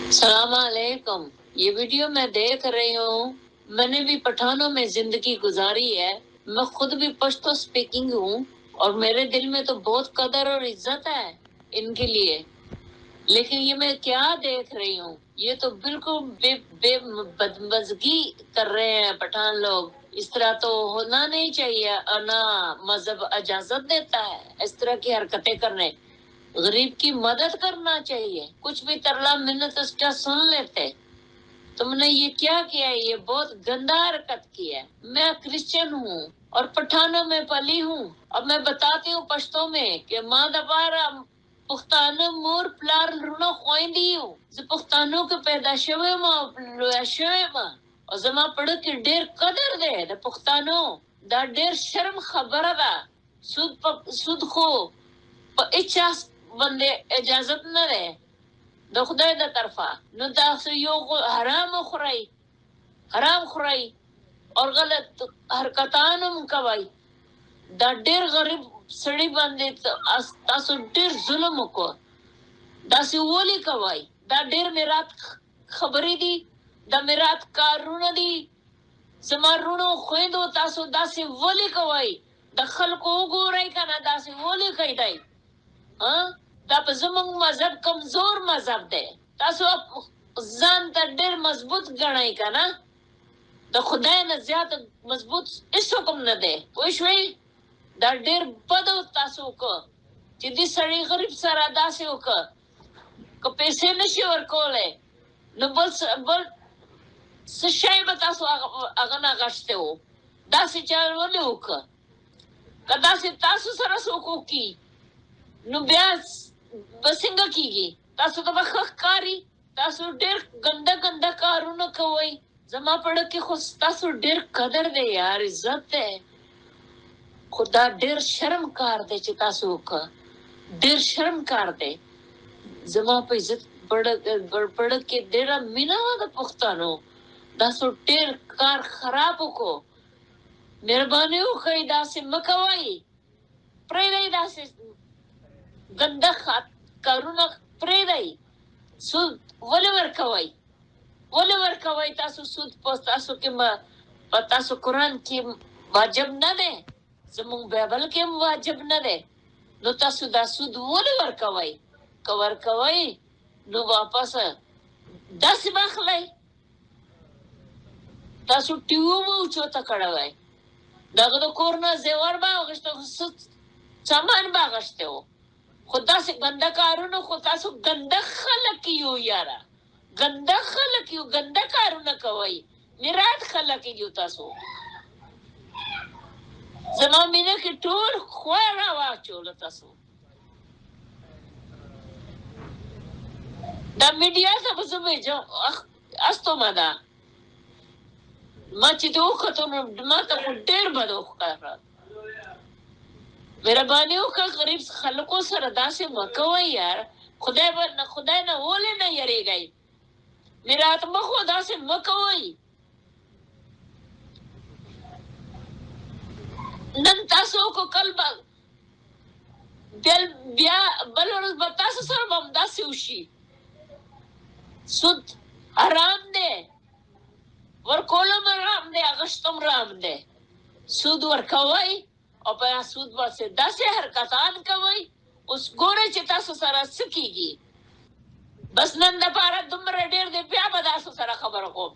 सलाम अलैकुम। ये वीडियो मैं देख रही हूँ। मैंने भी पठानों में जिंदगी गुजारी है। मैं खुद भी पश्तो स्पीकिंग हूँ और मेरे दिल में तो बहुत कदर और इज्जत है इनके लिए। लेकिन ये मैं क्या देख रही हूँ, ये तो बिल्कुल बदमजगी कर रहे हैं पठान लोग। इस तरह तो होना नहीं चाहिए और ना मजहब इजाजत देता है इस तरह की हरकतें करने। गरीब की मदद करना चाहिए। कुछ भी तरला मिन्नत उसका सुन लेते। तुमने ये क्या किया है? ये बहुत गंदा हरकत की है। मैं क्रिश्चियन हूँ और पठानों में पली हूँ। अब मैं बताती हूँ पश्तो में कि माँ दबारा पुख्तानो मोर प्लार रुनो खोइंदी हूँ। पुख्तानो के पैदा शवे माँ और जमा पढ़ के डेर कदर दे द पुख्तानो दा डेर शर्म खबर दा सुद खो इच्छा बंदे इजाजत न दे द खुदाई द तरफा न दास यो हराम खुराई और गलत हरकतानम कवाई दा डेर गरीब सड़ी बंदे तासो डेर जुल्म को दासी वोली कवाई दा डेर मेरात खबरी दी दा मेरात कारून दी जमारुनो खोइदो तासो दासी वोली कवाई दखल को गोराई का ना दासी वोली कई दाई दा जमंग मजहब कमजोर मजहब दे तासो जान ता डेर मजबूत गणाई का ना द खुदाई न ज्यादा मजबूत इस हुक्म न दे पोइशवी दा डेर बदो तासो को जिदी सड़ी गरीब सरा दासे को पैसे नशी और कोले न बल सशाई बतासो अगना गश्ते हो दासे चार वले उक कदासे तासो सरसो को की नु ब्यास बसिंगा कीगी तासो तो बखकारी तासो डेर गंदा कारू न कवई जमा पड़ के खुद तासो डेर कदर दे यार इज्जत है खुदा डेर शर्म कार दे चितासो का डेर शर्म कार दे जमा पे इज्जत पड़ के डेरा मिना द पुख्तानो दासो डेर कार खराब को मेहरबानी हो कई दासे मकवाई प्रेदई दासे गंदा खात करुणा प्रेदई सुद वलेवर कवाई तासो सुद पोस्तासो के तासो कुरान की वाजिब न दे जमुंग बाइबल के वाजिब न दे नो तासो दा सुद वलेवर कवाई नो वापस 10 बाखलाई तासो टीवो में उचो तकड़वाई दागदो कोरना जेवर बागश्तो सुद सामान बागश्ते हो खुदा से गंदा कारू न खुदा से गंदा खलकियो यारा गंदा खलकियो गंदा कारू न कवई निरात खलकियो तासो जमा मिने के टूर खोरा वाचो तासो दा मीडिया सब सुबह जो अस्तो मदा मचिदो खतों माता को डेर बदो कर मेहरबानियों का गरीब खलकों से रदा से मकवा यार खुदा ना ओले ना यरे गई मेरा आत्मा खुदा से मकवाई नंतासो को कल बेल बिया बलोर बतासो सर बमदा से उशी सुद हराम दे वर कोलम राम दे अगस्तम राम दे सुद वर कवाई और पया सूद से 10 हरकतान कवई उस गोरे चिता सरा सकीगी बस नंद पारा दुम रेडेर दे प्या बदा सरा खबर को